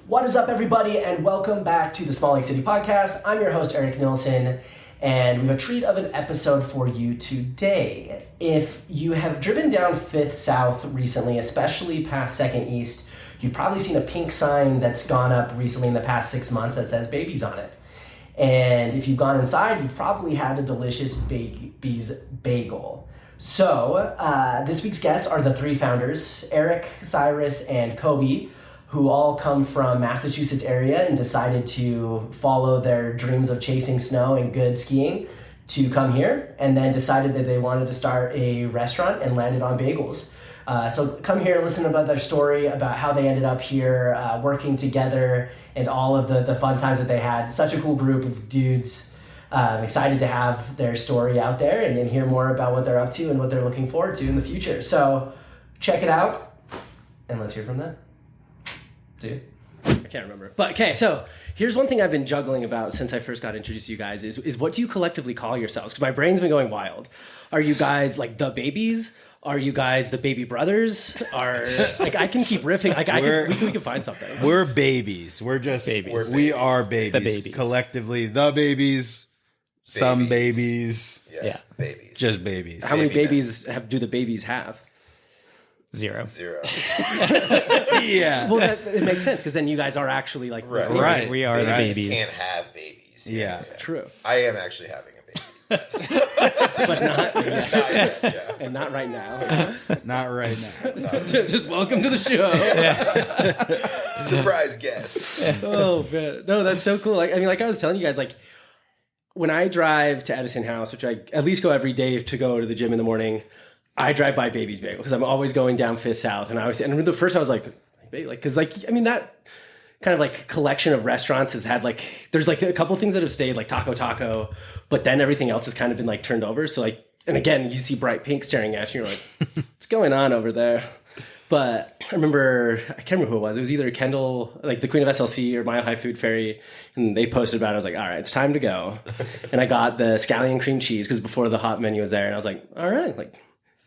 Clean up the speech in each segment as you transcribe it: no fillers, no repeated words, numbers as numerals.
What is up, everybody, and welcome back to the Small Lake City Podcast. I'm your host, Eric Nilsson, and we have a treat of an episode for you today. If you have driven down 5th South recently, especially past 2nd East, you've probably seen a pink sign that's gone up recently in the past 6 months that says Babies on it. And if you've gone inside, you've probably had a delicious Bees Bagel. So this week's guests are the 3 founders, Eric, Cyrus, and Koby, who all come from Massachusetts area and decided to follow their dreams of chasing snow and good skiing to come here, and then decided that they wanted to start a restaurant and landed on bagels. So come here, listen about their story, about how they ended up here, working together, and all of the fun times that they had. Such a cool group of dudes. Excited to have their story out there and hear more about what they're up to and what they're looking forward to in the future. So check it out, and let's hear from them. Dude, I can't remember. But okay, so here's one thing I've been juggling about since I first got introduced to you guys is what do you collectively call yourselves? Because my brain's been going wild. Are you guys like the babies? Are you guys the baby brothers? Are like I can keep riffing. Like we can find something. We're babies. We're just babies. We are babies. The babies. Collectively, the babies. Some babies. Yeah. Babies. Just babies. How many babies do the babies have? Zero. Yeah. Well, it makes sense because then you guys are actually like right. We are the babies. Can't have babies. Yeah. True. I am actually having a baby. But not Not yet, yeah. and not right now. Not right now. Just welcome to the show. Surprise guest. Oh man, no, that's so cool. Like I was telling you guys, like when I drive to Edison House, which I at least go every day to go to the gym in the morning, I drive by Baby's Bagel because I'm always going down 5th South, and the first I was like because that kind of like collection of restaurants has had like there's like a couple things that have stayed like Taco, but then everything else has kind of been like turned over. So like, and again, you see bright pink staring at you, you're like, what's going on over there? But I can't remember who it was. It was either Kendall, like the Queen of SLC, or Mile High Food Fairy, and they posted about it. I was like, all right, it's time to go. And I got the scallion cream cheese because before the hot menu was there, and I was like, all right, like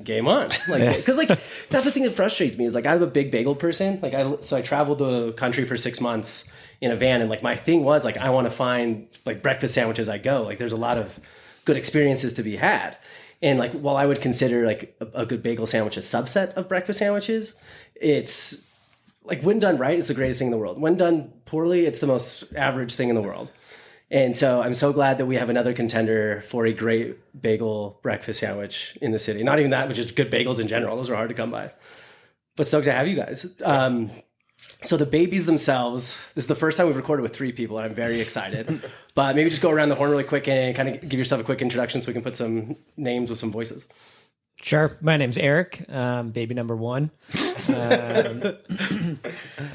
game on. Like, because like that's the thing that frustrates me is like I'm a big bagel person. Like I traveled the country for 6 months in a van, and like my thing was like I want to find like breakfast sandwiches. I go like there's a lot of good experiences to be had. And like, while I would consider like a good bagel sandwich a subset of breakfast sandwiches, it's like when done right, it's the greatest thing in the world. When done poorly, it's the most average thing in the world. And so I'm so glad that we have another contender for a great bagel breakfast sandwich in the city. Not even that, but just good bagels in general. Those are hard to come by. But stoked to have you guys. So the babies themselves, this is the first time we've recorded with 3 people, and I'm very excited. But maybe just go around the horn really quick and kind of give yourself a quick introduction so we can put some names with some voices. Sure. My name's Eric, baby number 1.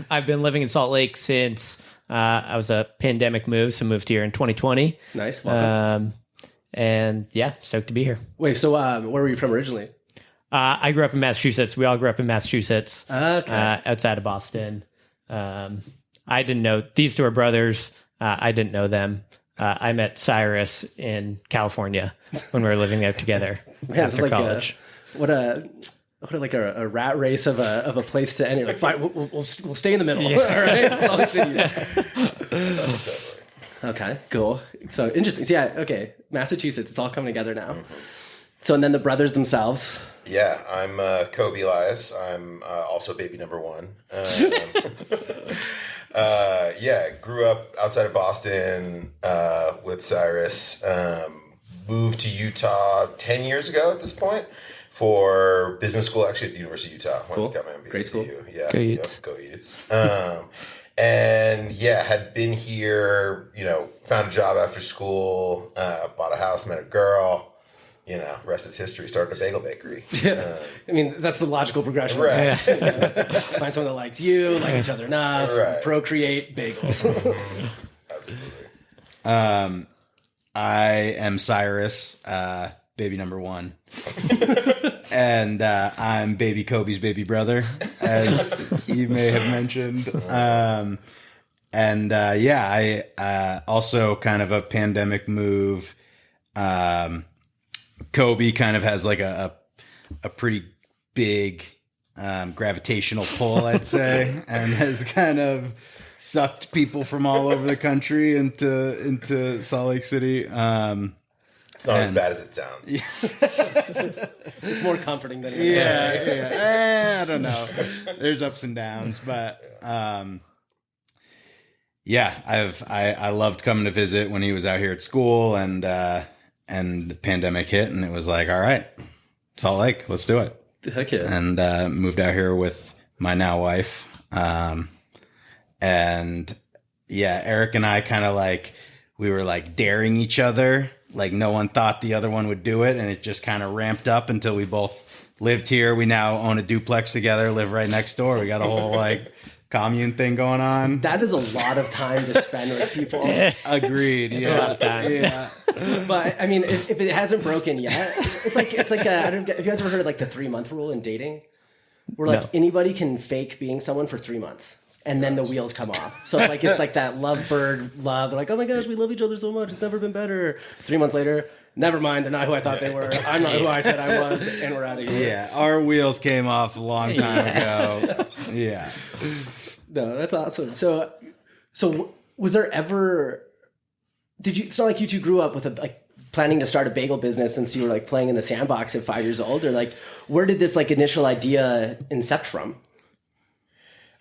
I've been living in Salt Lake since I was a pandemic move, so moved here in 2020. Nice. Welcome. And yeah, stoked to be here. Wait, so where were you from originally? I grew up in Massachusetts. We all grew up in Massachusetts, outside of Boston. I didn't know these 2 are brothers. I didn't know them. I met Cyrus in California when we were living there together after like college. What a rat race of a place to end. You're like, fine, we'll stay in the middle. Yeah. All right. Okay, cool. So interesting. So yeah, okay. Massachusetts, it's all coming together now. Mm-hmm. So and then the brothers themselves. Yeah, I'm Koby Elias. I'm also baby number 1. Grew up outside of Boston with Cyrus. Moved to Utah 10 years ago at this point for business school, actually at the University of Utah. Cool. Got my MBA. Great school. Yeah, Go Utes. Go Utes. And yeah, had been here, found a job after school, bought a house, met a girl. Rest is history. Started a bagel bakery. Yeah. I mean, that's the logical progression. Right. Find someone that likes you, like each other enough, procreate bagels. Absolutely. I am Cyrus, baby number 1. And I'm baby Koby's baby brother, as you may have mentioned. I also kind of a pandemic move. Koby kind of has like a pretty big gravitational pull, I'd say, and has kind of sucked people from all over the country into Salt Lake City. It's not as bad as it sounds. It's more comforting than I don't know. There's ups and downs, but I loved coming to visit when he was out here at school, and the pandemic hit, and it was like, all right, Salt Lake, let's do it. Heck yeah. And moved out here with my now wife. And yeah, Eric and I kind of like, we were like daring each other. Like no one thought the other one would do it. And it just kind of ramped up until we both lived here. We now own a duplex together, live right next door. We got a whole like commune thing going on. That is a lot of time to spend with people. Agreed. A lot of time. Yeah. But I mean, if it hasn't broken yet, it's like I don't know if you guys ever heard of like the 3-month rule in dating, where like anybody can fake being someone for 3 months. And then the wheels come off. So like it's like that lovebird love. They're like, oh my gosh, we love each other so much. It's never been better. 3 months later, never mind. They're not who I thought they were. I'm not who I said I was. And we're out of here. Yeah, our wheels came off a long time ago. Yeah. No, that's awesome. So was there ever? It's not like you two grew up with planning to start a bagel business since you were like playing in the sandbox at 5 years old, or like where did this like initial idea incept from?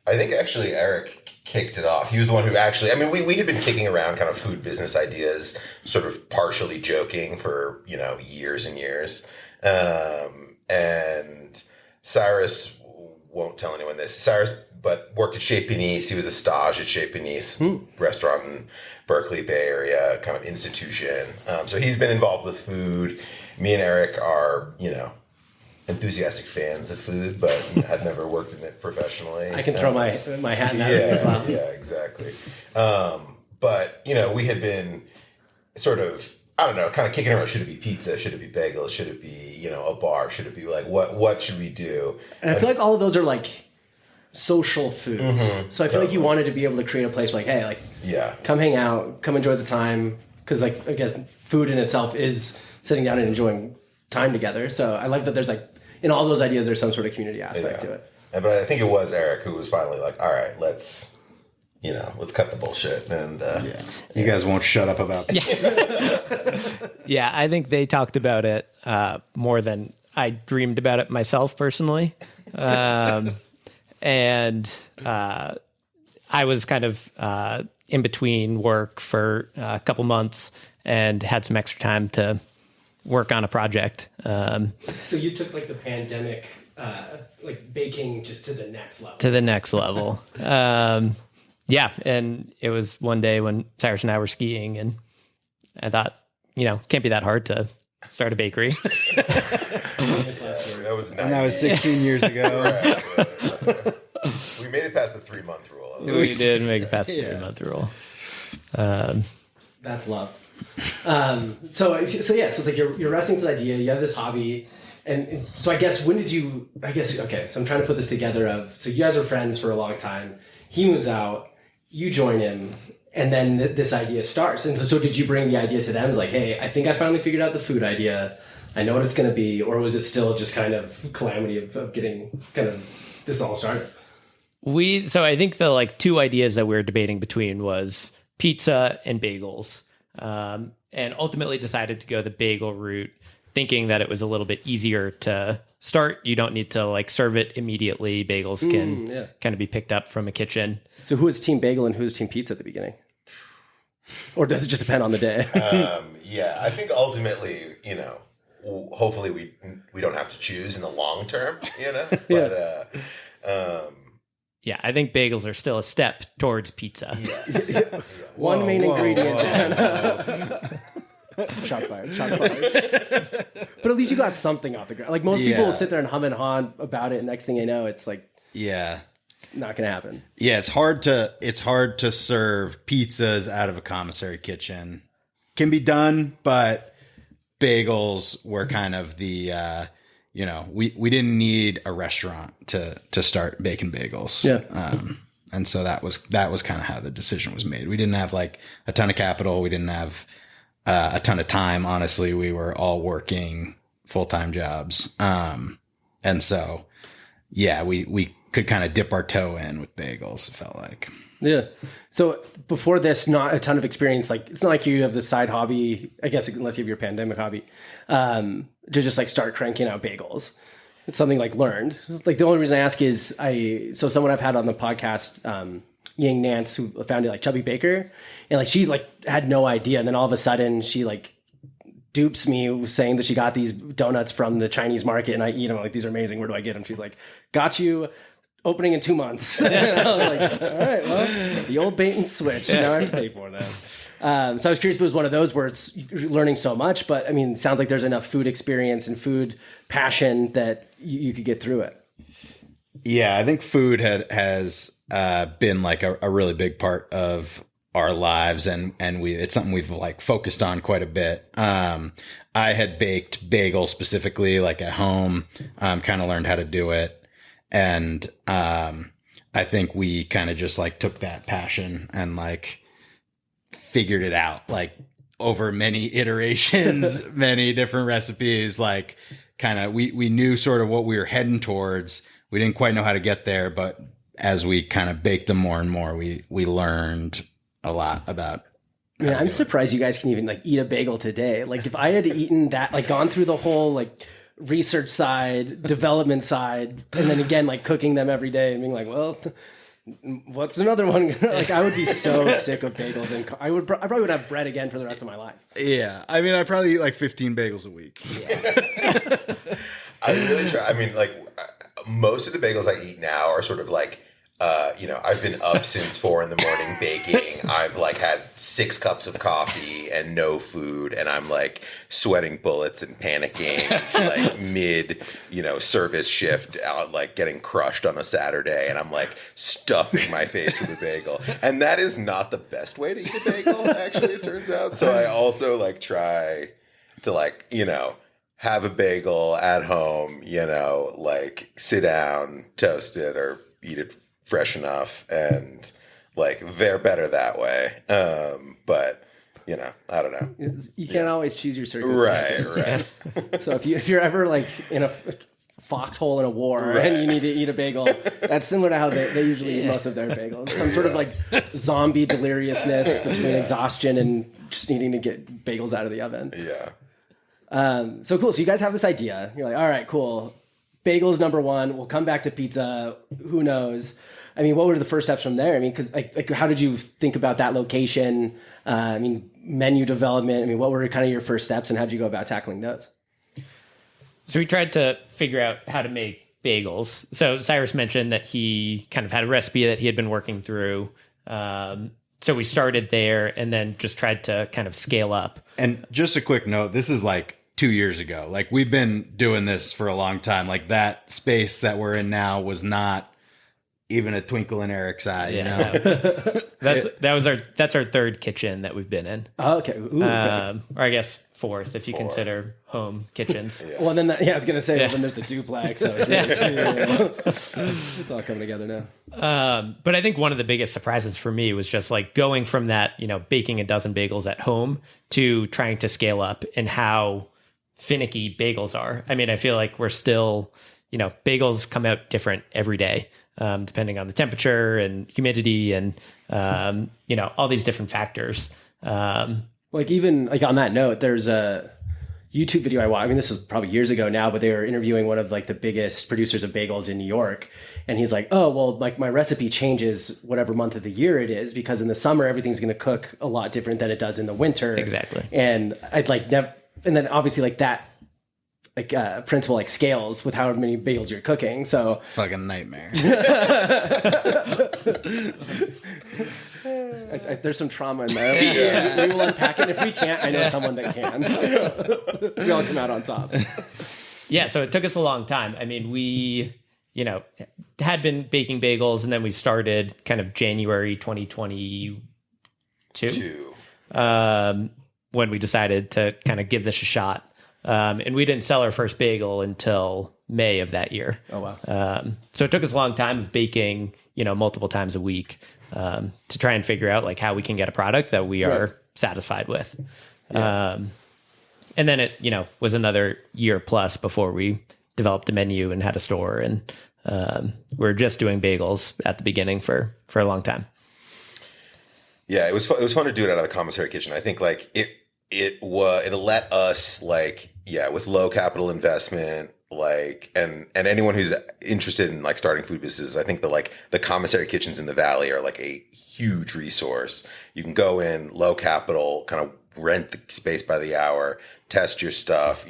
I think actually Eric kicked it off. He was the one who actually, I mean, we had been kicking around kind of food business ideas, sort of partially joking for, years and years. And Cyrus won't tell anyone this. Cyrus, but worked at Chez Panisse. He was a stage at Chez Panisse, restaurant in Berkeley, Bay Area, kind of institution. So he's been involved with food. Me and Eric are, enthusiastic fans of food, but had never worked in it professionally. I can throw my hat in that as well. Yeah, exactly. But, we had been sort of, I don't know, kind of kicking around, should it be pizza? Should it be bagels? Should it be, a bar? Should it be like, what should we do? And I feel like all of those are like social foods. Mm-hmm. So I feel like you wanted to be able to create a place where like, hey, like, come hang out, come enjoy the time. Because like, I guess food in itself is sitting down and enjoying time together. So I like that there's like, in all those ideas, there's some sort of community aspect to it. But I think it was Eric who was finally like, all right, let's cut the bullshit. And you guys won't shut up about that. Yeah, I think they talked about it more than I dreamed about it myself personally. And I was kind of in between work for a couple months and had some extra time to work on a project. So you took like the pandemic, like baking just to the next level. To the next level. Yeah, and it was one day when Cyrus and I were skiing, and I thought, can't be that hard to start a bakery. That was 16 years ago. We made it past the 3-month rule. We did make it past the 3-month rule. That's love. So it's like you're wrestling this idea, you have this hobby, and so I guess okay, so I'm trying to put this together so you guys are friends for a long time, he moves out, you join him, and then this idea starts. And so did you bring the idea to them? It's like, hey, I think I finally figured out the food idea, I know what it's going to be, or was it still just kind of calamity of getting kind of this all started? So I think the like two ideas that we were debating between was pizza and bagels. And ultimately decided to go the bagel route, thinking that it was a little bit easier to start. You don't need to like serve it immediately. Bagels can kind of be picked up from a kitchen. So who is team bagel and who is team pizza at the beginning? Or does it just depend on the day? I think ultimately, hopefully we don't have to choose in the long term, but, yeah, I think bagels are still a step towards pizza. Yeah. One main ingredient. Shots fired. But at least you got something off the ground. Like most people will sit there and hum and haw about it, and next thing you know, it's like not gonna happen. Yeah, it's hard to serve pizzas out of a commissary kitchen. Can be done, but bagels were kind of the we didn't need a restaurant to start baking bagels. Yeah. And so that was kind of how the decision was made. We didn't have like a ton of capital. We didn't have a ton of time. Honestly, we were all working full-time jobs. And so yeah, we could kind of dip our toe in with bagels, it felt like. Yeah. So before this, not a ton of experience. Like, it's not like you have this side hobby, I guess, unless you have your pandemic hobby, to just like start cranking out bagels. It's something like learned. Like, the only reason I ask is so someone I've had on the podcast, Ying Nance, who founded like Chubby Baker, and like she like had no idea, and then all of a sudden she like dupes me saying that she got these donuts from the Chinese market, and I eat them, like, these are amazing, where do I get them? She's like, got you, opening in 2 months. And I was like, all right, well, the old bait and switch. Now I have to pay for that. So I was curious if it was one of those where it's you're learning so much, but I mean, it sounds like there's enough food experience and food passion that you could get through it. Yeah, I think food has been like a really big part of our lives, and it's something we've like focused on quite a bit. I had baked bagels specifically like at home, kind of learned how to do it. And I think we kind of just like took that passion and like figured it out like over many iterations, many different recipes, like kind of we knew sort of what we were heading towards. We didn't quite know how to get there, but as we kind of baked them more and more, we learned a lot about. Yeah, I'm surprised you guys can even like eat a bagel today. Like, if I had eaten that, like gone through the whole like research side, development side, and then again like cooking them every day and being like, well, what's another one? Like, I would be so sick of bagels, and I probably would have bread again for the rest of my life. Yeah, I mean, I probably eat like 15 bagels a week. Yeah. I really try. I mean, like, most of the bagels I eat now are sort of like, I've been up since 4 a.m. baking. I've like had 6 cups of coffee and no food, and I'm like sweating bullets and panicking, like mid, service shift out, like getting crushed on a Saturday, and I'm like stuffing my face with a bagel. And that is not the best way to eat a bagel, actually, it turns out. So I also like try to like, have a bagel at home, like sit down, toast it, or eat it fresh enough, and like they're better that way. But I don't know. You can't always choose your circumstances. Right. So if you're ever like in a foxhole in a war and you need to eat a bagel, that's similar to how they usually eat most of their bagels. Some sort of like zombie deliriousness between exhaustion and just needing to get bagels out of the oven. Yeah. So cool. So you guys have this idea. You're like, all right, cool. Bagels number one. We'll come back to pizza. Who knows? I mean, what were the first steps from there? I mean, because like, how did you think about that location? I mean, menu development. I mean, what were kind of your first steps, and how did you go about tackling those? So we tried to figure out how to make bagels. So Cyrus mentioned that he kind of had a recipe that he had been working through. So we started there and then just tried to kind of scale up. And just a quick note, this is like 2 years ago. Like, we've been doing this for a long time. Like, that space that we're in now was not even a twinkle in Eric's eye, That's our third kitchen that we've been in. Oh, okay. Ooh, okay. Or I guess fourth if you consider home kitchens. Well, then I was gonna say, well, then there's the duplex. So it's all coming together now. But I think one of the biggest surprises for me was just like going from that, baking a dozen bagels at home to trying to scale up, and how finicky bagels are. I mean, I feel like we're still, bagels come out different every day, depending on the temperature and humidity and, all these different factors. Like, even like on that note, there's a YouTube video I watched. I mean, this was probably years ago now, but they were interviewing one of like the biggest producers of bagels in New York. And he's like, oh, well, like my recipe changes whatever month of the year it is, because in the summer, everything's going to cook a lot different than it does in the winter. Exactly. And I'd like never, and then obviously like that, like principle like scales with how many bagels you're cooking. So fucking nightmare. There's some trauma in there. We will unpack it. If we can't, I know someone that can. So we all come out on top. Yeah, so it took us a long time. I mean, we, had been baking bagels, and then we started kind of January 2022. When we decided to kind of give this a shot. And we didn't sell our first bagel until May of that year. Oh, wow. So it took us a long time of baking, multiple times a week, to try and figure out like how we can get a product that we are satisfied with. Yeah. And then it, was another year plus before we developed a menu and had a store and we're just doing bagels at the beginning for a long time. Yeah, it was fun. It was fun to do it out of the commissary kitchen. I think like it let us like, yeah, with low capital investment, like, and anyone who's interested in like starting food businesses, I think the commissary kitchens in the Valley are like a huge resource. You can go in low capital, kind of rent the space by the hour, test your stuff,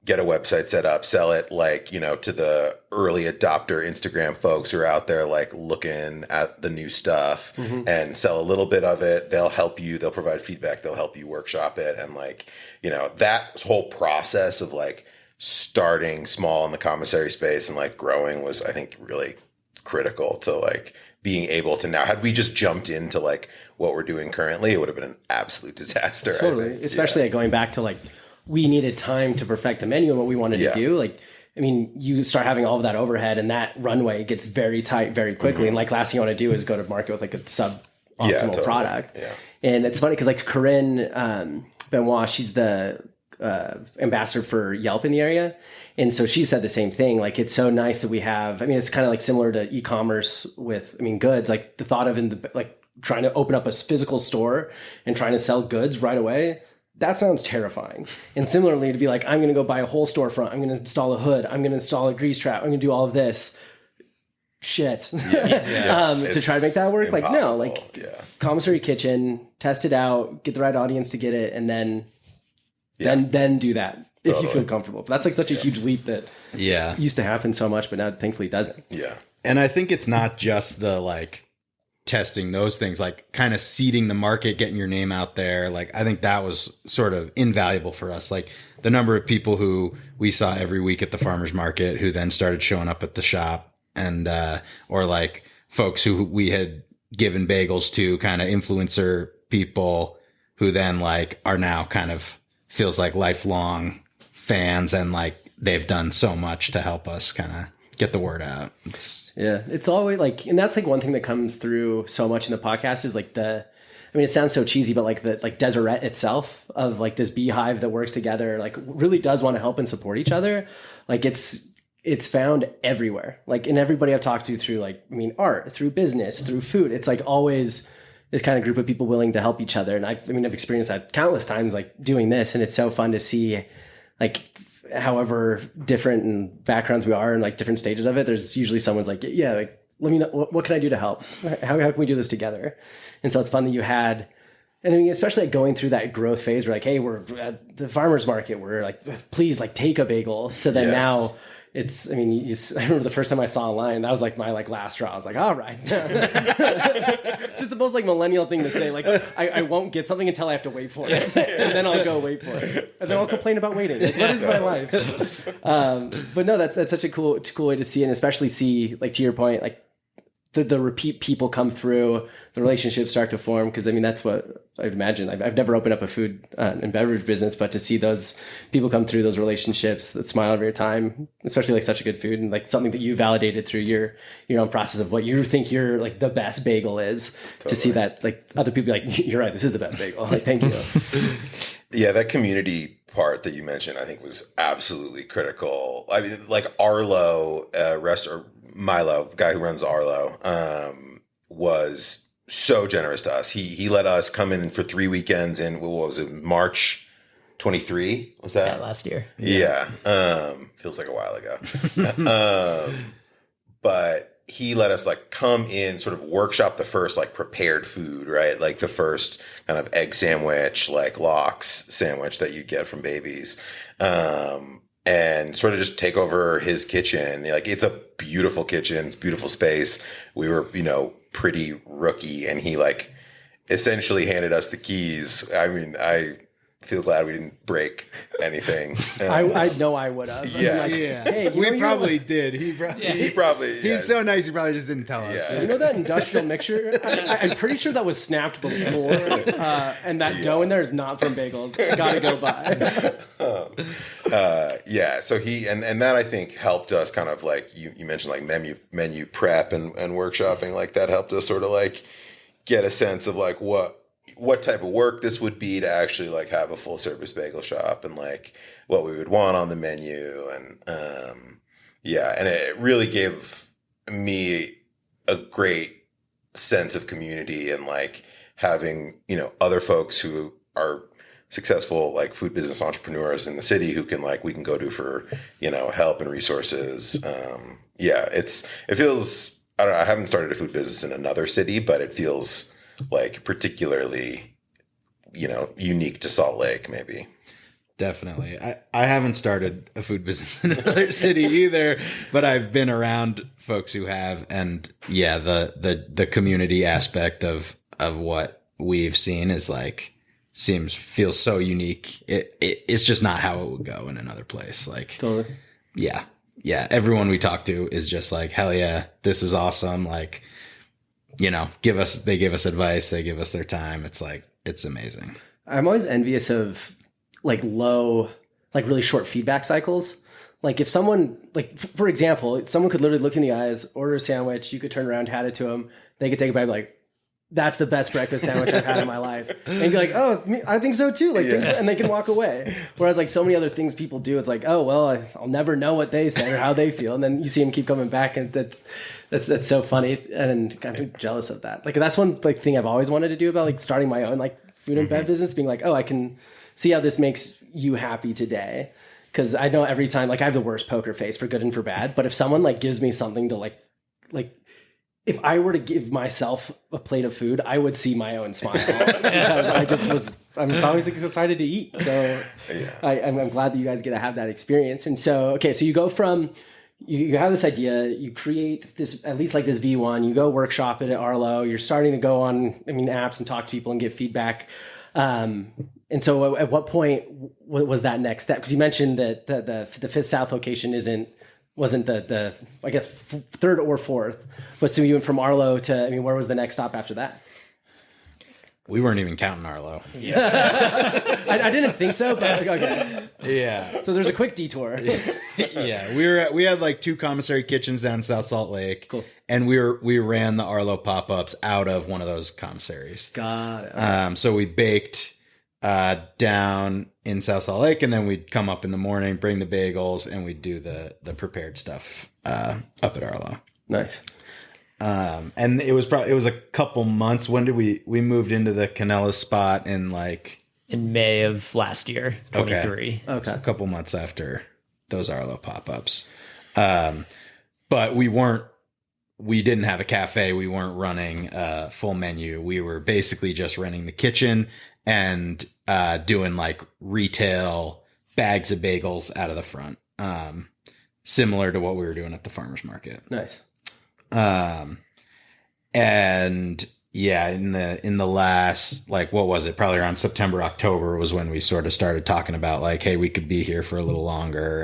get a website set up, sell it like, to the early adopter Instagram folks who are out there like looking at the new stuff and sell a little bit of it. They'll help you. They'll provide feedback. They'll help you workshop it. And like, that whole process of like starting small in the commissary space and like growing was, I think, really critical to like being able to now, had we just jumped into like what we're doing currently, it would have been an absolute disaster. Totally. Especially like going back to like, we needed time to perfect the menu and what we wanted to do. Like, I mean, you start having all of that overhead and that runway gets very tight very quickly. And like last thing you want to do is go to market with like a suboptimal product. Yeah. And it's funny because like Corinne Benoit, she's the ambassador for Yelp in the area. And so she said the same thing. Like, it's so nice that we have, I mean, it's kind of like similar to e-commerce with, goods, like the thought of trying to open up a physical store and trying to sell goods right away. That sounds terrifying. And similarly, to be like, I'm going to go buy a whole storefront. I'm going to install a hood. I'm going to install a grease trap. I'm going to do all of this shit to try to make that work. Impossible. Like, no, like commissary kitchen, test it out, get the right audience to get it. And then do that if you feel comfortable. But that's like such a huge leap that used to happen so much, but now thankfully it doesn't. Yeah. And I think it's not just the like testing those things, like kind of seeding the market, getting your name out there. Like, I think that was sort of invaluable for us. Like the number of people who we saw every week at the farmer's market who then started showing up at the shop, and or like folks who we had given bagels to, kind of influencer people who then like are now kind of feels like lifelong fans, and like they've done so much to help us kind of get the word out. It's always like, and that's like one thing that comes through so much in the podcast is like it sounds so cheesy, but like the like Deseret itself of like this beehive that works together, like really does want to help and support each other. Like it's found everywhere. Like in everybody I've talked to through like, art, through business, through food, it's like always this kind of group of people willing to help each other. And I've experienced that countless times, like doing this, and it's so fun to see like, however different in backgrounds we are in like different stages of it, there's usually someone's like, like, let me know, what can I do to help? How can we do this together? And so it's fun that you had, and especially like going through that growth phase where like, hey, we're at the farmer's market, we're like, please like take a bagel, to then now it's, I remember the first time I saw online, that was like my like last straw. I was like, all right. Just the most like millennial thing to say. Like, I won't get something until I have to wait for it. And then I'll go wait for it. And then I'll complain about waiting. Like, what is my life? But no, that's such a cool way to see it, and especially see, like, to your point, like the repeat people come through, the relationships start to form. Because that's what I'd imagine. I've never opened up a food and beverage business, but to see those people come through, those relationships that smile every time, especially like such a good food, and like something that you validated through your own process of what you think your like the best bagel is. Totally. To see that like other people be like, you're right, this is the best bagel. Like, thank you. Yeah, that community part that you mentioned, I think, was absolutely critical. Like Arlo, or Milo, the guy who runs Arlo, was so generous to us. He let us come in for 3 weekends in, what was it, March 23? Was that? Yeah, last year. Yeah. Feels like a while ago. But he let us like come in, sort of workshop the first like prepared food, right? Like the first kind of egg sandwich, like lox sandwich that you get from Babies. And sort of just take over his kitchen. Like, it's a beautiful kitchen. It's a beautiful space. We were, pretty rookie, and he like essentially handed us the keys. I feel glad we didn't break anything. I know I would have. Yeah. Hey, we probably did. He probably. He's so nice. He probably just didn't tell us. You know that industrial mixture? I'm pretty sure that was snapped before, and that dough in there is not from bagels. Gotta go buy. So he and that, I think, helped us kind of like you mentioned, like menu prep and workshopping. Like, that helped us sort of like get a sense of like what type of work this would be to actually like have a full service bagel shop, and like what we would want on the menu. And Yeah, and it really gave me a great sense of community and like having, other folks who are successful like food business entrepreneurs in the city who can like we can go to for, help and resources. It feels, I don't know, I haven't started a food business in another city, but it feels like particularly, unique to Salt Lake maybe. Definitely. I haven't started a food business in another city either, but I've been around folks who have, and yeah, the community aspect of what we've seen is like feels so unique. It's just not how it would go in another place. Like Totally. Yeah. Everyone we talk to is just like, hell yeah, this is awesome. Like, they give us advice, they give us their time. It's like, it's amazing. I'm always envious of like really short feedback cycles. Like if someone, like for example, someone could literally look in the eyes, order a sandwich, you could turn around, hand it to them, they could take a bite, be like, that's the best breakfast sandwich I've had in my life. And be like, oh, I think so too. Like, and they can walk away. Whereas like so many other things people do, it's like, oh, well, I'll never know what they said or how they feel. And then you see them keep coming back, and that's so funny. And I'm jealous of that. Like that's one like thing I've always wanted to do about like starting my own like food and bev business, being like, oh, I can see how this makes you happy today. Because I know every time, like I have the worst poker face for good and for bad. But if someone like gives me something to like if I were to give myself a plate of food, I would see my own smile because I'm always excited to eat. So I'm glad that you guys get to have that experience. And so, okay, so you go from, you have this idea, you create this, at least like this V1, you go workshop it at Arlo, you're starting to go on, apps and talk to people and get feedback. And so at what point was that next step? Because you mentioned that the Fifth South location wasn't the I guess third or fourth, but so you went from Arlo to, where was the next stop after that? We weren't even counting Arlo. Yeah. I didn't think so, but okay. Yeah. So there's a quick detour. Yeah. We had like 2 commissary kitchens down in South Salt Lake. Cool. And we ran the Arlo pop-ups out of one of those commissaries. Got it. Okay. So we baked down in South Salt Lake, and then we'd come up in the morning, bring the bagels, and we'd do the prepared stuff up at Arlo. Nice. And it was a couple months. When did we moved into the Canella spot in May of last year, 23. Okay. So a couple months after those Arlo pop-ups. But we didn't have a cafe. We weren't running a full menu. We were basically just running the kitchen and doing like retail bags of bagels out of the front, similar to what we were doing at the farmer's market. Nice. And yeah, in the last, like, what was it? Probably around September, October was when we sort of started talking about like, hey, we could be here for a little longer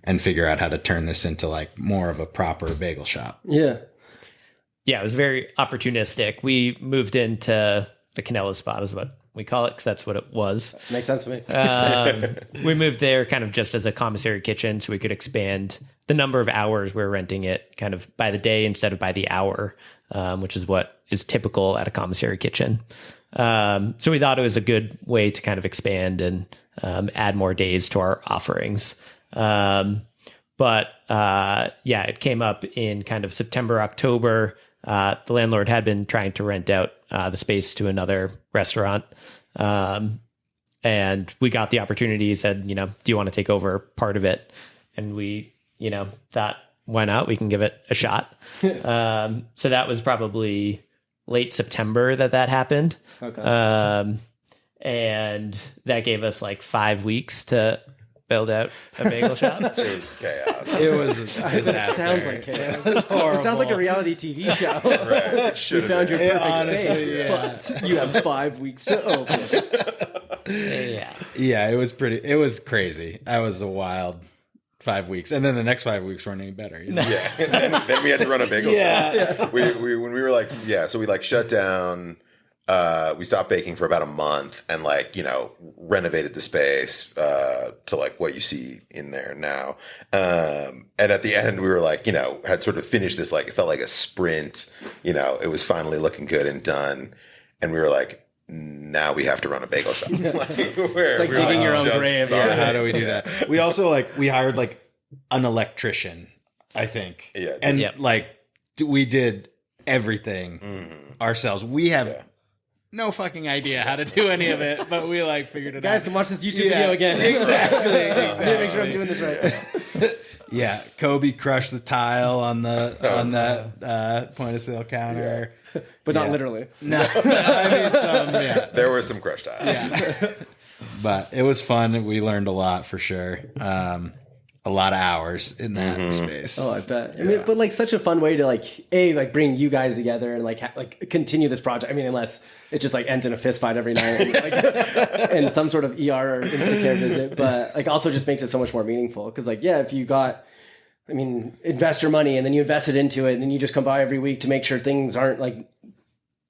and figure out how to turn this into like more of a proper bagel shop. Yeah. Yeah, it was very opportunistic. We moved into the Canella spot is what we call it, because that's what it was. Makes sense to me. We moved there kind of just as a commissary kitchen so we could expand the number of hours we're renting it kind of by the day instead of by the hour, which is what is typical at a commissary kitchen. So we thought it was a good way to kind of expand and add more days to our offerings. But it came up in kind of September, October. The landlord had been trying to rent out the space to another restaurant. And we got the opportunity, said, do you want to take over part of it? And we, thought, why not? We can give it a shot. So that was probably late September that happened. Okay. And that gave us like 5 weeks to build out a bagel shop. It was chaos. It was a disaster. That sounds like chaos. It was horrible. It sounds like a reality TV show. Right. It You found your perfect honestly, space, yeah. but you have 5 weeks to open. Yeah. It was crazy. That was a wild 5 weeks. And then the next 5 weeks weren't any better. Yeah. And then we had to run a bagel shop. We when we were like, so we like shut down. We stopped baking for about a month and renovated the space to like what you see in there now. And at the end we were like, had sort of finished this, like it felt like a sprint, it was finally looking good and done. And we were like, now we have to run a bagel shop. It's like digging your own grave. Yeah, how do we do that? We also we hired an electrician, I think. Yeah. And Yep. like we did everything ourselves. We have no fucking idea how to do any of it, but we like figured it out. Guys can watch this YouTube video again. Exactly. Make sure I'm doing this right. Yeah, Koby crushed the tile on that point of sale counter. But not literally. No, I mean There were some crushed eyes. yeah. But it was fun. We learned a lot for sure. A lot of hours in that space. Oh, I bet. I mean, but like such a fun way to like bring you guys together and like continue this project. I mean, unless it just like ends in a fist fight every night and, like, and some sort of ER or Instacare visit, but like also just makes it so much more meaningful. Because like, yeah, if you got, I mean, investor money and then you invest it into it and then you just come by every week to make sure things aren't like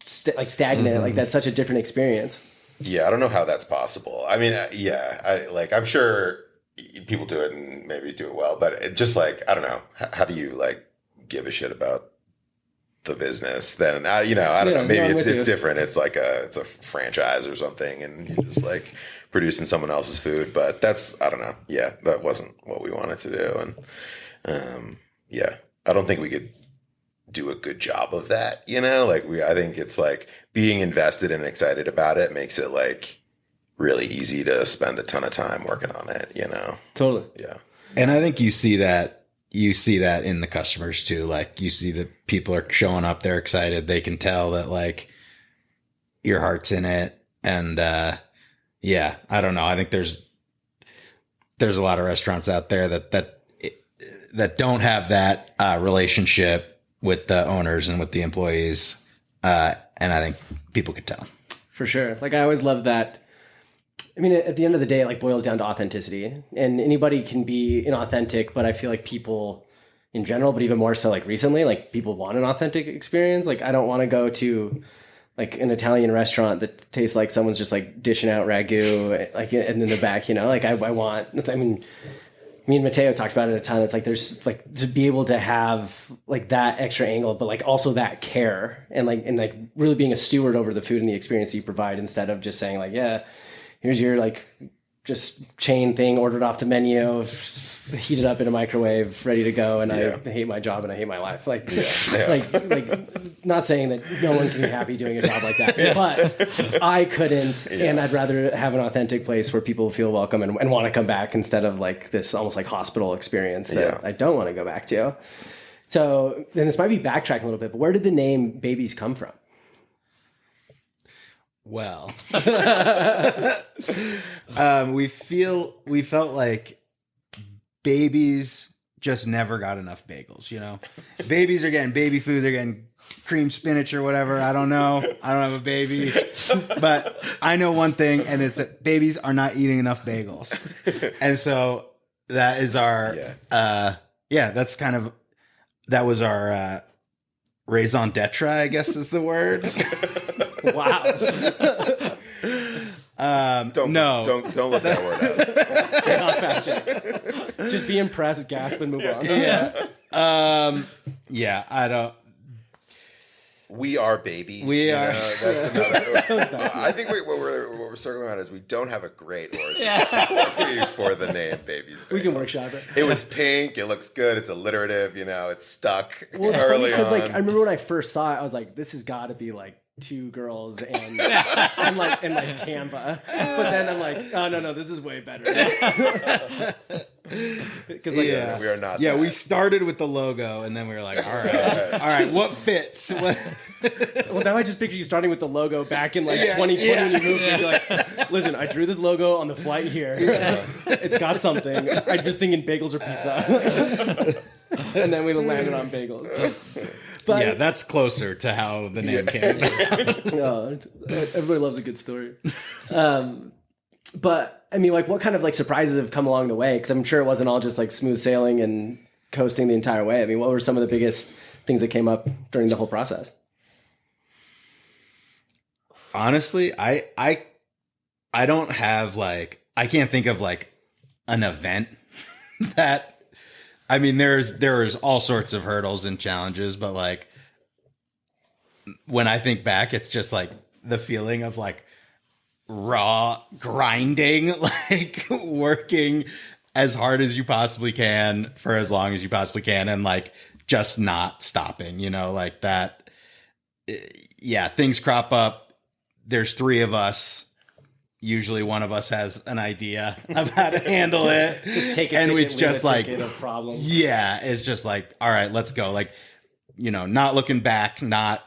stagnant. Like that's such a different experience. Yeah, I don't know how that's possible. I mean, I'm sure people do it and maybe do it well, but it just like, I don't know. How do you like give a shit about the business? Then I don't know. Maybe it's different. It's like it's a franchise or something, and you're just like producing someone else's food. But that's, I don't know. Yeah, that wasn't what we wanted to do, and I don't think we could do a good job of that. I think it's like being invested and excited about it makes it like really easy to spend a ton of time working on it, Totally. Yeah. And I think you see that in the customers too. Like you see that people are showing up, they're excited. They can tell that like your heart's in it. And, I don't know. I think there's a lot of restaurants out there that don't have that relationship with the owners and with the employees. And I think people could tell. For sure. Like I always love that. I mean, at the end of the day, it like boils down to authenticity, and anybody can be inauthentic, but I feel like people in general, but even more so like recently, like people want an authentic experience. Like I don't want to go to like an Italian restaurant that tastes like someone's just like dishing out ragu, like and in the back, like I want, I mean, me and Matteo talked about it a ton. It's like, there's like to be able to have like that extra angle, but like also that care and like really being a steward over the food and the experience you provide, instead of just saying like, yeah, here's your like just chain thing, ordered off the menu, heated up in a microwave, ready to go. And I hate my job and I hate my life. Like, like not saying that no one can be happy doing a job like that, but I couldn't. And I'd rather have an authentic place where people feel welcome and want to come back, instead of like this almost like hospital experience that I don't want to go back to. So then this might be backtracking a little bit, but where did the name Babies come from? Well, we felt like babies just never got enough bagels, Babies are getting baby food, they're getting cream spinach or whatever. I don't know. I don't have a baby, but I know one thing, and it's that babies are not eating enough bagels. And so that is our, that was our raison d'etre, I guess is the word. Wow. Don't let that word out. Not fact check. Just be impressed, gasp, and move on. I don't. We are babies. We are. That's another. I think what we're circling around is we don't have a great origin story for the name Babies Bagels. We can workshop it. It was pink. It looks good. It's alliterative. It's stuck early on. Because like I remember when I first saw it, I was like, this has got to be like two girls and like Canva. But then I'm like, oh no, this is way better. Because we are not. Yeah, we started with the logo, and then we were like, all right, what fits? Well, now I just picture you starting with the logo back in like 2020 when you moved. You're like, listen, I drew this logo on the flight here. It's got something. I'm just thinking bagels or pizza. And then we landed on bagels. But, yeah, that's closer to how the name came about. Everybody loves a good story. But I mean, like, what kind of like surprises have come along the way? Because I'm sure it wasn't all just like smooth sailing and coasting the entire way. I mean, what were some of the biggest things that came up during the whole process? Honestly, I don't have like, I can't think of like an event that. I mean, there's all sorts of hurdles and challenges, but like when I think back, it's just like the feeling of like raw grinding, like working as hard as you possibly can for as long as you possibly can, and like just not stopping, like that. Yeah, things crop up. There's 3 of us. Usually one of us has an idea of how to handle it. Just take it, and take it's it, just like a problem. Yeah, it's just like, all right, let's go. Like, not looking back, not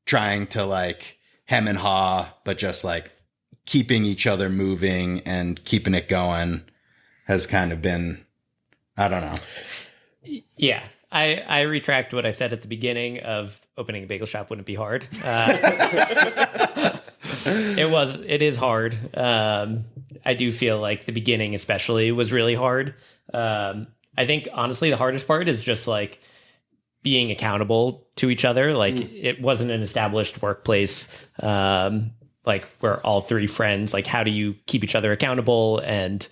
trying to like hem and haw, but just like keeping each other moving and keeping it going has kind of been, I don't know. Yeah. I retract what I said at the beginning of opening a bagel shop wouldn't be hard. It is hard. I do feel like the beginning especially was really hard. I think honestly the hardest part is just like being accountable to each other. Like it wasn't an established workplace, like we're all 3 friends. Like how do you keep each other accountable and,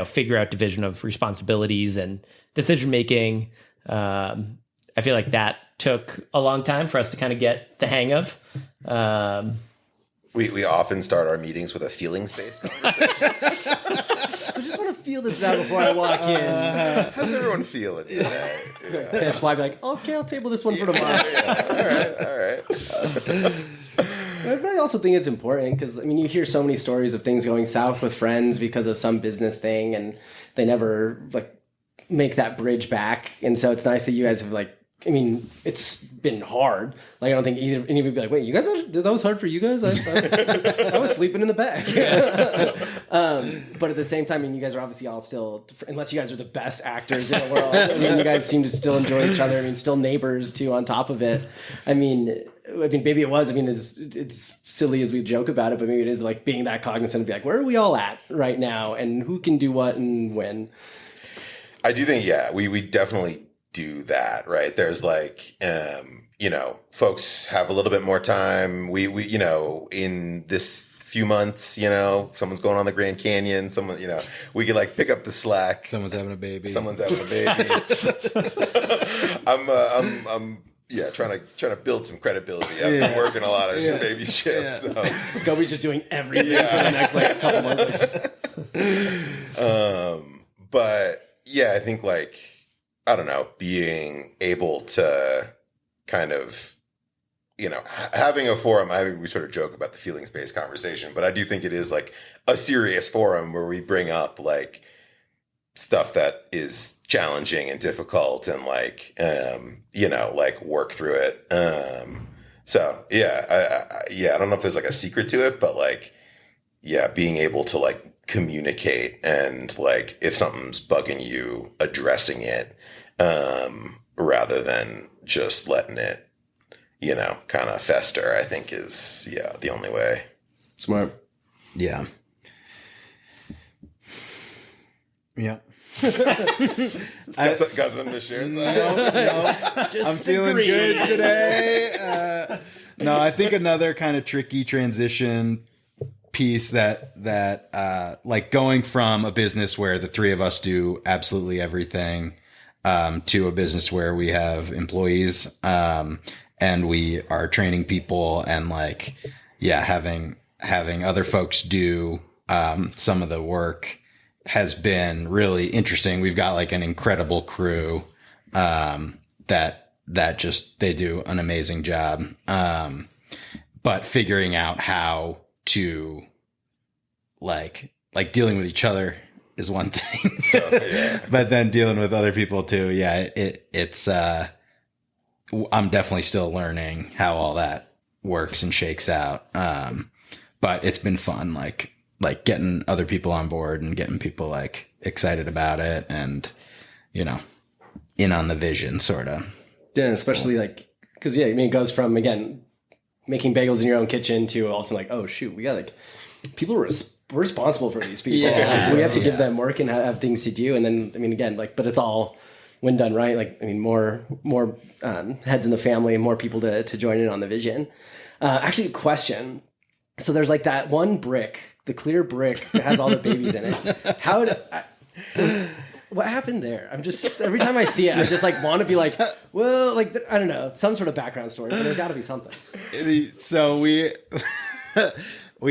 figure out division of responsibilities and decision making. I feel like that took a long time for us to kind of get the hang of. We often start our meetings with a feelings-based conversation. So just want to feel this out before I walk in. How's everyone feeling today? Yeah. That's why I'd be like, okay, I'll table this one for tomorrow. All right. But I also think it's important because, you hear so many stories of things going south with friends because of some business thing, and they never like make that bridge back. And so it's nice that you guys have it's been hard. Like, I don't think any of you would be like, wait, you guys, that was hard for you guys? I was sleeping in the back. But at the same time, you guys are obviously all still, unless you guys are the best actors in the world, you guys seem to still enjoy each other. Still neighbors too on top of it. Maybe it was, it's silly as we joke about it, but maybe it is like being that cognizant of be like, where are we all at right now? And who can do what and when? I do think, we definitely do that, right? There's like, folks have a little bit more time. We in this few months, someone's going on the Grand Canyon, someone, we could like pick up the slack. Someone's having a baby. I'm trying to build some credibility. I've been working a lot of baby shifts. So. Koby's just doing everything for the next couple months. But I think I don't know, being able to kind of, having a forum, we sort of joke about the feelings-based conversation, but I do think it is like a serious forum where we bring up like stuff that is challenging and difficult and like work through it. So I don't know if there's like a secret to it, but like, being able to like communicate and like if something's bugging you, addressing it, rather than just letting it, kind of fester, I think is the only way. Smart. Yeah. Got something to share? I'm feeling good today. No, I think another kind of tricky transition piece that like going from a business where the 3 of us do absolutely everything to a business where we have employees and we are training people and like having other folks do some of the work has been really interesting. We've got like an incredible crew that just they do an amazing job. But figuring out how to like dealing with each other is one thing, but then dealing with other people too. It's I'm definitely still learning how all that works and shakes out. But it's been fun, like getting other people on board and getting people like excited about it and, in on the vision sort of. Yeah. Especially like, cause it goes from, again, making bagels in your own kitchen to also like, oh shoot, we got like people we're responsible for these people. Yeah, we have to give them work and have things to do. And then, again, like, but it's all when done right. Like, more heads in the family and more people to join in on the vision. Actually, a question. So there's like that one brick, the clear brick that has all the babies in it. What happened there? I'm just, every time I see it, I just like want to be like, well, like, I don't know, some sort of background story, but there's got to be something. So we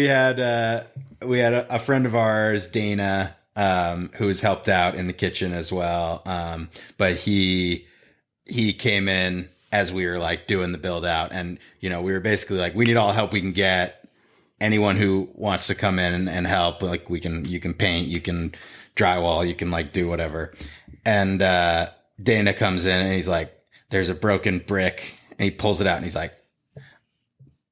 had a friend of ours, Dana, who's helped out in the kitchen as well. But he came in as we were like doing the build out, and we were basically like, we need all the help we can get. Anyone who wants to come in and help, like you can paint, you can drywall, you can like do whatever. And Dana comes in and he's like, there's a broken brick, and he pulls it out and he's like,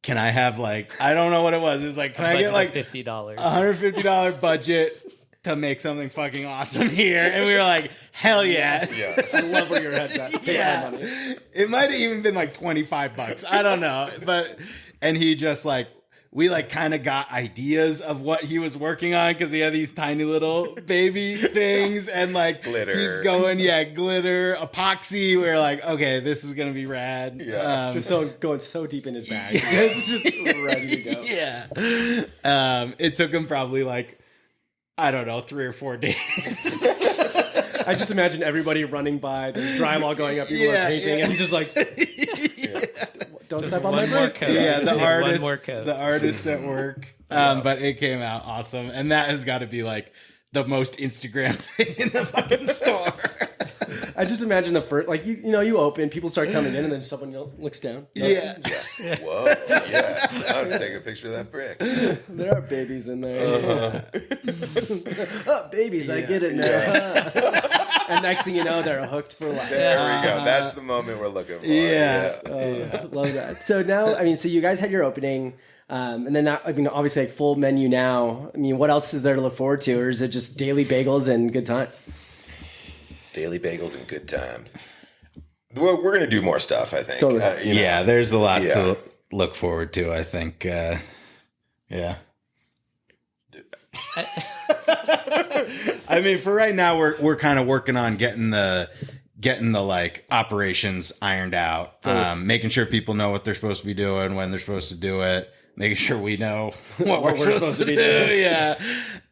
can I have like, I don't know what it was. It was like, can I get like $50, $150 budget to make something fucking awesome here? And we were like, hell yeah. I love where your head's at. Take my money. It might have even been like $25. I don't know. And he just like, we like kind of got ideas of what he was working on because he had these tiny little baby things and like glitter. He's going, glitter, epoxy. We're like, okay, this is gonna be rad. Yeah. Just going so deep in his bag. It's just ready to go. Yeah. It took him probably like, I don't know, 3 or 4 days. I just imagine everybody running by, there's drywall going up, people are painting, and he's just like, don't step on my brick. The artist at work. But it came out awesome. And that has got to be like the most Instagram thing in the fucking store. I just imagine the first, like, you open, people start coming in, and then someone looks down. Yeah. Whoa. Yeah. I'm going to take a picture of that brick. There are babies in there. Oh, babies, I get it now. And next thing you know, they're hooked for life. There we go. That's the moment we're looking for. Love that. So now, so you guys had your opening, and then now, obviously, like full menu now. What else is there to look forward to, or is it just daily bagels and good times? Daily bagels and good times. We're going to do more stuff, I think. Totally. There's a lot to look forward to, I think. Yeah. For right now, we're kind of working on getting the like operations ironed out, making sure people know what they're supposed to be doing, when they're supposed to do it, making sure we know what we're supposed to do. Yeah.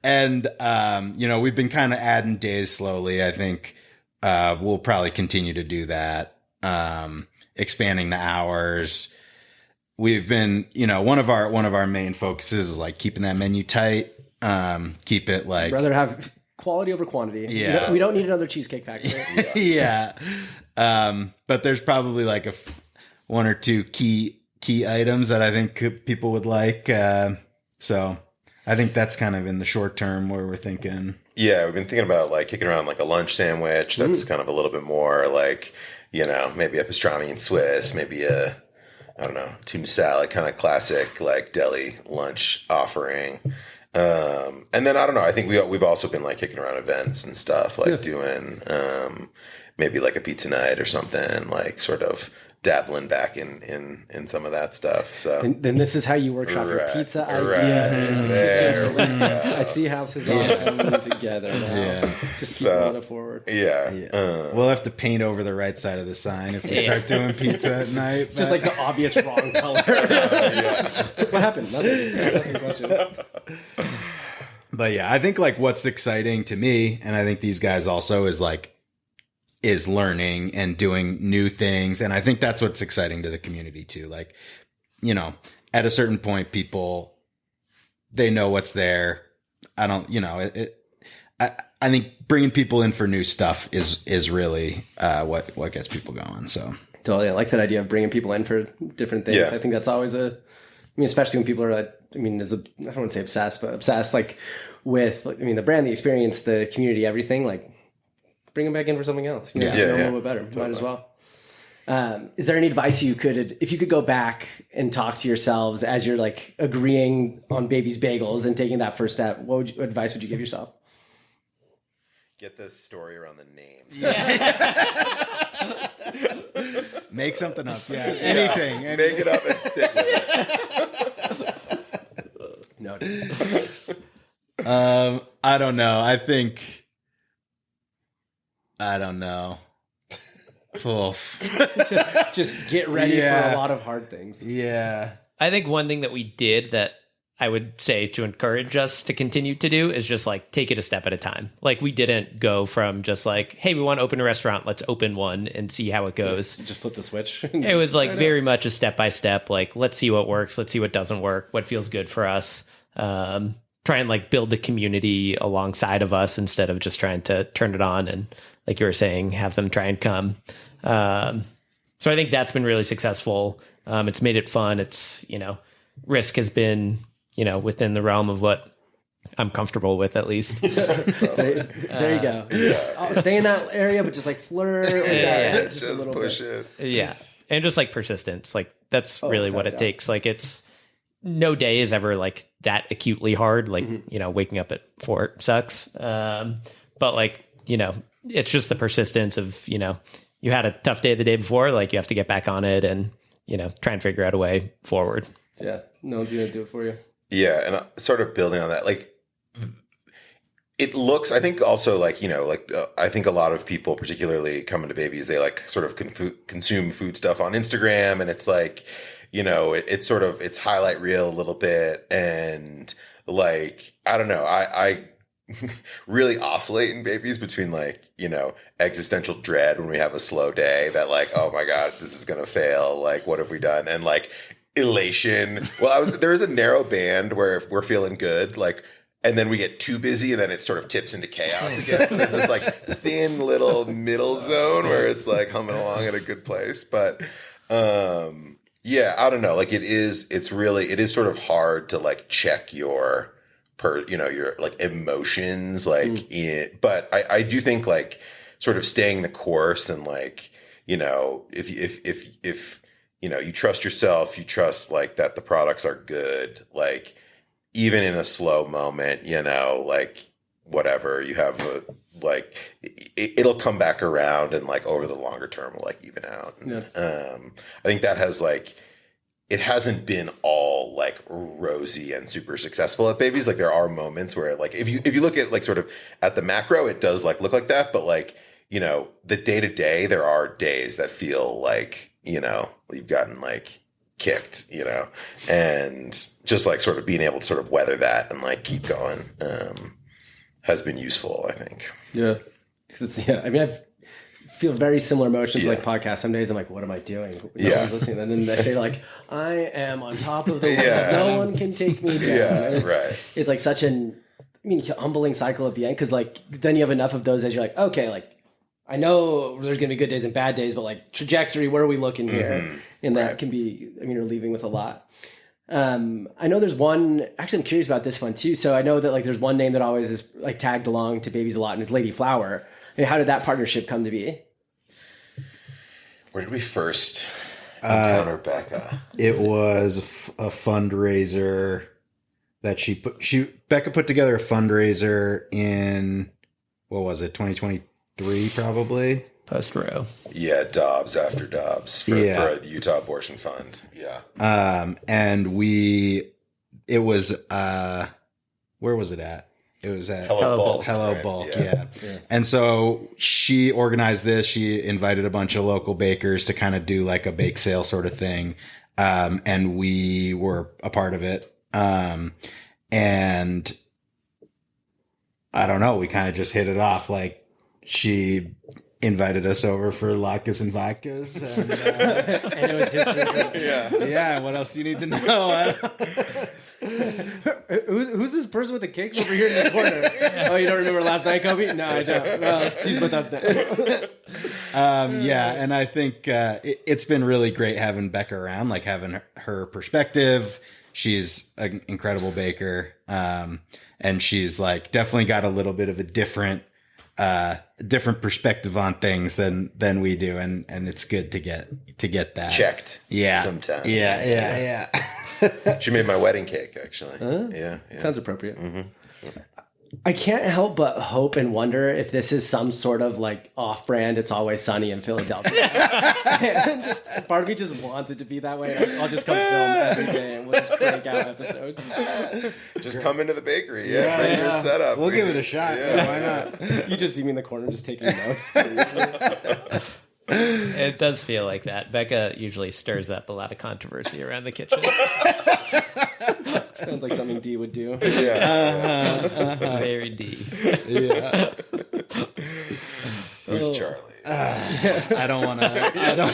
And, we've been kind of adding days slowly. I think we'll probably continue to do that, expanding the hours. We've been, one of our main focuses is like keeping that menu tight. Keep it like, rather have quality over quantity. Yeah. We don't need another Cheesecake Factory. Yeah. But there's probably like one or two key items that I think people would like. So I think that's kind of in the short term where we're thinking. Yeah, we've been thinking about like kicking around like a lunch sandwich. That's kind of a little bit more like, maybe a pastrami and Swiss, maybe a, I don't know, tuna salad, kind of classic like deli lunch offering. And then I don't know, I think we've also been like kicking around events and stuff, like doing maybe like a pizza night or something, like sort of dabbling back in some of that stuff. So then this is how you workshop your pizza idea. Right. There we go. I see how this is all coming together now. Yeah. Just keep moving it forward. Yeah. We'll have to paint over the right side of the sign if we start doing pizza at night. Just like the obvious wrong color. What happened? Nothing. Questions. But yeah, I think like what's exciting to me, and I think these guys also, is learning and doing new things. And I think that's what's exciting to the community too. Like, at a certain point, people, they know what's there. I don't, I think bringing people in for new stuff is really what gets people going. So totally. I like that idea of bringing people in for different things. Yeah. I think that's always especially when people are, I don't want to say obsessed, but obsessed like with, the brand, the experience, the community, everything, like bring them back in for something else. Know a little bit better. Totally. Might as well. Is there any advice if you could go back and talk to yourselves as you're like agreeing on Bees Bagels and taking that first step, what advice would you give yourself? Get the story around the name. Make something up. Yeah. Anything. Make it up and stick with it. No. I don't know. I don't know. Just get ready for a lot of hard things. Yeah. I think one thing that we did that I would say to encourage us to continue to do is just like take it a step at a time. Like we didn't go from just like, hey, we want to open a restaurant, let's open one and see how it goes. Just flip the switch. It was like very much a step by step, like let's see what works, let's see what doesn't work, what feels good for us. try and like build the community alongside of us instead of just trying to turn it on and, like you were saying, have them try and come. So I think that's been really successful. It's made it fun. It's, risk has been, within the realm of what I'm comfortable with, at least. there you go. I'll stay in that area, but just like flirt. Just push it. Yeah. And just like persistence, like that's really what it takes. Like it's no day is ever like that acutely hard. Like, waking up at 4 sucks. But like, it's just the persistence of, you had a tough day the day before, like you have to get back on it and, try and figure out a way forward. Yeah. No one's going to do it for you. Yeah. And sort of building on that, like it looks, I think also like, I think a lot of people, particularly coming to babies, they like sort of consume food stuff on Instagram, and it's like, it's sort of, it's highlight reel a little bit. And like, I don't know, I really oscillate in babies between like, existential dread when we have a slow day that like, oh my God, this is going to fail. Like, what have we done? And like elation. Well, there is a narrow band where if we're feeling good, like, and then we get too busy and then it sort of tips into chaos again. So there's this like thin little middle zone where it's like humming along at a good place. But, yeah, I don't know. Like it is sort of hard to like check your like emotions, like but I do think like sort of staying the course and like, if you trust yourself, you trust like that the products are good, like even in a slow moment, like whatever you have like it'll come back around and like over the longer term will like even out. And, I think that has like, it hasn't been all like rosy and super successful at babies. Like there are moments where like, if you look at like sort of at the macro, it does like look like that. But like, the day to day, there are days that feel like, you've gotten like kicked, and just like sort of being able to sort of weather that and like keep going, has been useful, I think. Yeah. I feel very similar emotions like podcasts. Some days I'm like, what am I doing? No one's listening. And then they say like, I am on top of the world. No one can take me down. It's like such humbling cycle at the end. Cause like, then you have enough of those as you're like, okay, like I know there's going to be good days and bad days, but like trajectory, where are we looking here? And that can be, you're leaving with a lot. I know there's one, actually I'm curious about this one too. So I know that like there's one name that always is like tagged along to babies a lot, and it's Lady Flower. And how did that partnership come to be? Where did we first encounter Becca? It was a fundraiser that Becca put together a fundraiser in, what was it, 2023 probably? Post row. Yeah, Dobbs after Dobbs for the Utah Abortion Fund. Yeah. And it was, where was it at? It was at Hello Bulk. Yeah. And so she organized this. She invited a bunch of local bakers to kind of do like a bake sale sort of thing. And we were a part of it. And I don't know, we kind of just hit it off. Like she invited us over for latkes and vodkas. And, and it was history. Yeah. What else do you need to know? Who's this person with the cakes over here in the corner? Oh, you don't remember last night, Koby? No, I don't. Well, she's with us now. Yeah, and I think it's been really great having Becca around, like having her perspective. She's an incredible baker, and she's like definitely got a little bit of a different perspective on things than we do, and it's good to get that checked. Yeah, sometimes. Yeah. She made my wedding cake, actually. Yeah. Sounds appropriate. I can't help but hope and wonder if this is some sort of like off-brand It's Always Sunny in Philadelphia. And part of me just wants it to be that way. I'll just come film every day and we'll just crank out episodes. Just come into the bakery. Bring your setup. We'll give it a shot. Yeah, why not? You just see me in the corner just taking notes. It does feel like that. Becca usually stirs up a lot of controversy around the kitchen. Sounds like something D would do. Very D. Yeah. Who's Charlie? I don't want to.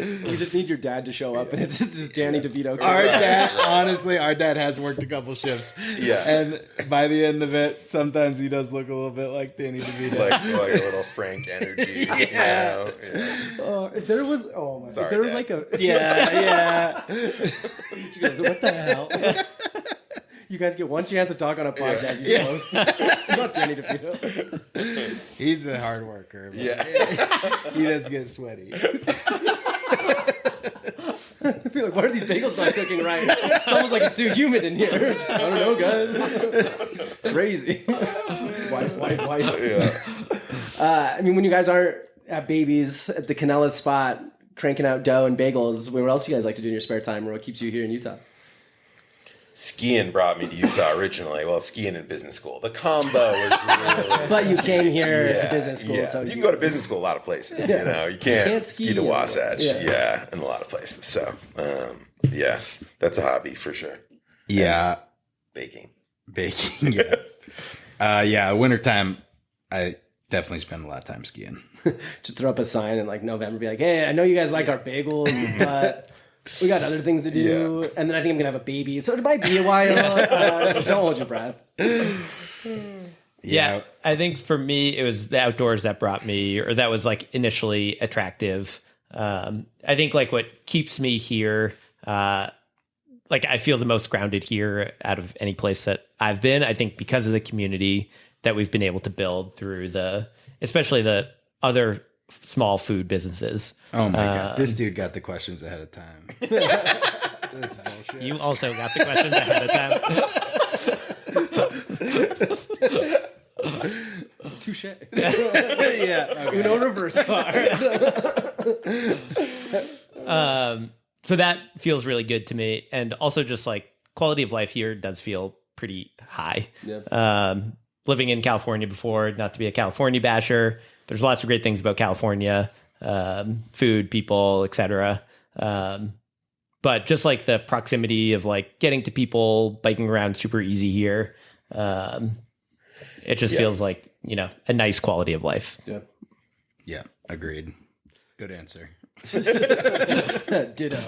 We just need your dad to show up, and it's just this Danny DeVito. Our dad, honestly, our dad has worked a couple shifts. Yeah. And by the end of it, sometimes he does look a little bit like Danny DeVito. like a little Frank energy. You know? Oh, if there was, oh my, Sorry, if there was Dad. like a, yeah. she goes, what the hell? You guys get one chance to talk on a podcast. You post. Not Danny DeVito. He's a hard worker. But Yeah. he does get sweaty. I feel like, why are these bagels not cooking right? It's almost like it's too humid in here. I don't know, guys. Crazy. White. Yeah. I mean, when you guys aren't at Babies at the Canella spot cranking out dough and bagels, what else do you guys like to do in your spare time, or what keeps you here in Utah? Skiing brought me to Utah originally. Well, skiing and business school. The combo was really. But you came here to business school, Yeah. so You can go to business school a lot of places. Yeah. You know, you can't ski the ski Wasatch. anymore. Yeah, in a lot of places. So, yeah, that's a hobby for sure. Yeah. Baking. Baking, yeah. Wintertime, I definitely spend a lot of time skiing. just throw up a sign in like November, be like, hey, I know you guys like our bagels, but we got other things to do. Yeah. And then I think I'm gonna have a baby, so it might be a while. Just don't hold your breath. Yeah, I think for me, it was the outdoors that brought me, or that was like initially attractive. I think like what keeps me here, like I feel the most grounded here out of any place that I've been. I think because of the community that we've been able to build through especially the other small food businesses. Oh my God. This dude got the questions ahead of time. That's bullshit. You also got the questions ahead of time. Touche. Yeah. Okay. Uno reverse card. So that feels really good to me. And also just like quality of life here does feel pretty high. Yeah. Living in California before, not to be a California basher, there's lots of great things about California, food, people, etc. But just like the proximity of like getting to people, biking around super easy here. It just feels like, a nice quality of life. Yeah. Yeah. Agreed. Good answer. Ditto.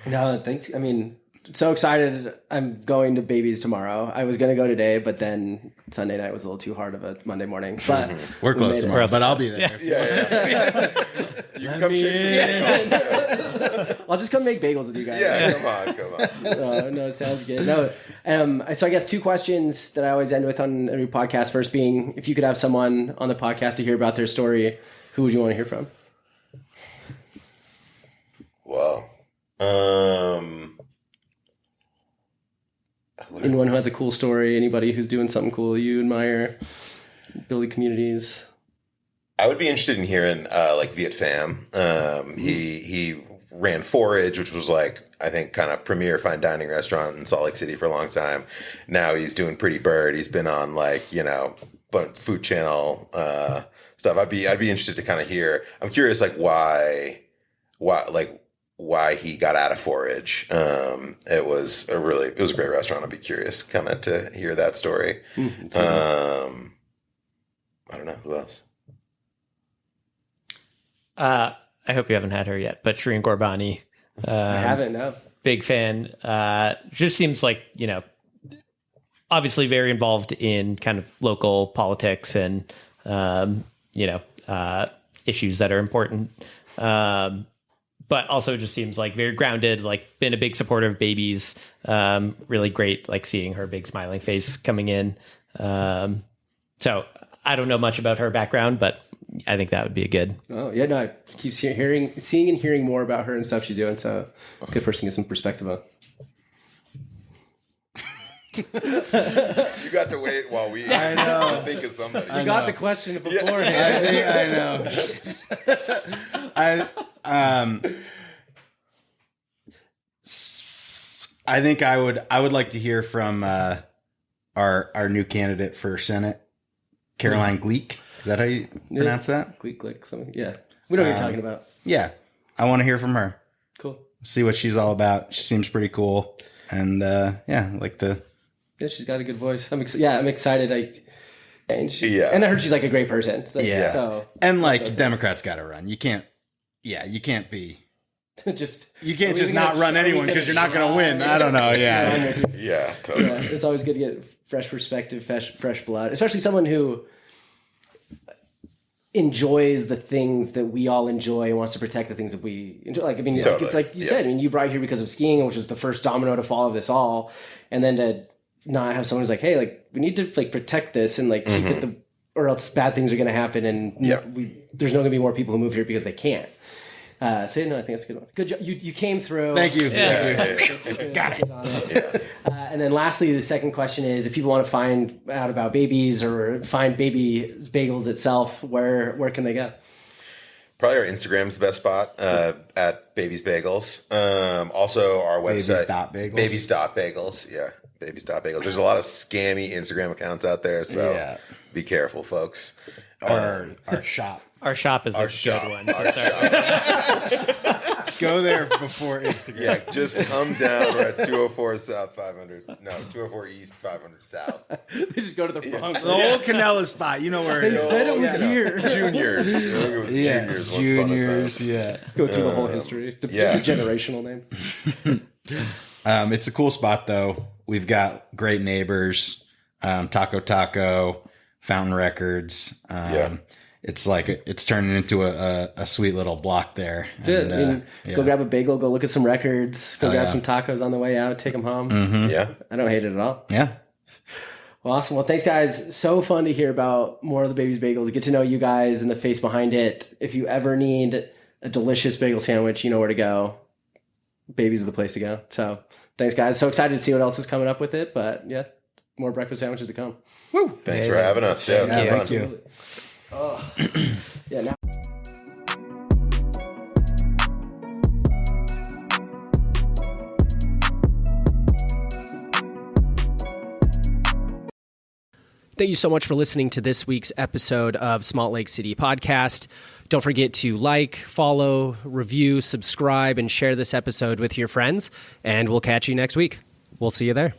No, thanks. I mean, so excited. I'm going to Babies tomorrow. I was going to go today, but then Sunday night was a little too hard of a Monday morning. But We're we close made it. tomorrow, but I'll be there. Yeah. You can come shake some bagels. I'll just come make bagels with you guys. Yeah, come on. No, it sounds good. No, so I guess two questions that I always end with on every podcast. First being, if you could have someone on the podcast to hear about their story, who would you want to hear from? Well, Anyone who has a cool story, anybody who's doing something cool you admire, building communities. I would be interested in hearing like Viet Pham. He ran Forage, which was like, I think, kind of premier fine dining restaurant in Salt Lake City for a long time. Now he's doing Pretty Bird. He's been on like, Food Channel stuff. I'd be interested to kind of hear. I'm curious like why he got out of Forage. It was a great restaurant. I'd be curious kind of to hear that story. I don't know who else. I hope you haven't had her yet, but Shireen Gorbani. I haven't, no. Big fan. Just seems like, obviously very involved in kind of local politics and, issues that are important. But also just seems like very grounded, like been a big supporter of Babies. Really great, like seeing her big smiling face coming in. So I don't know much about her background, but I think that would be a good. Oh yeah, no, I keep seeing and hearing more about her and stuff she's doing. So good person to get some perspective on. You got to wait while we think of somebody. You got the question beforehand. I think I would like to hear from our new candidate for Senate, Caroline Gleek. Is that how you pronounce that? Click, something. Yeah, we know what you're talking about. Yeah, I want to hear from her. Cool. See what she's all about. She seems pretty cool, and I'd like to. Yeah, she's got a good voice. I'm excited. Yeah. And I heard she's like a great person. So, Yeah. So, And like Democrats got to run. You can't be. just You can't just not run anyone because you're not going to win. I don't know. Yeah. Yeah, totally. Yeah, it's always good to get fresh perspective, fresh blood, especially someone who enjoys the things that we all enjoy and wants to protect the things that we enjoy. Like, I mean, Totally. it's like you said, I mean, you brought here because of skiing, which was the first domino to fall of this all. And then to not have someone who's like, hey, like, we need to like protect this and like keep it or else bad things are going to happen. And there's not going to be more people who move here because they can't. So I think that's a good one. Good job. You came through. Thank you. Got it. And then lastly, the second question is, if people want to find out about babies or find Baby Bagels itself, where can they go? Probably our Instagram's the best spot, at Bees Bagels. Also our website. Babies.bagels. Babies.bagels. Yeah. Babies.bagels. There's a lot of scammy Instagram accounts out there, so be careful, folks. Our shop. Our shop is a good one. Go there before Instagram. Yeah, just come down. We're at 204 South 500. No, 204 East 500 South. They just go to the wrong The whole Canella spot. You know where it They is. said it was here. Juniors. I think it was Juniors. Once upon a time. Yeah. Go through the whole history. The generational name. It's a cool spot though. We've got great neighbors. Taco, Fountain Records. It's like it's turning into a sweet little block there. And, go grab a bagel, go look at some records, go grab some tacos on the way out, take them home. Yeah. I don't hate it at all. Yeah. Well, awesome. Well, thanks, guys. So fun to hear about more of the Babies Bagels, get to know you guys and the face behind it. If you ever need a delicious bagel sandwich, you know where to go. Babies are the place to go. So thanks, guys. So excited to see what else is coming up with it. But yeah, more breakfast sandwiches to come. Woo. Thanks for having us. Yeah, Thank you. Oh. Yeah, now. Thank you so much for listening to this week's episode of Salt Lake City Podcast. Don't forget to like, follow, review, subscribe, and share this episode with your friends. And we'll catch you next week. We'll see you there.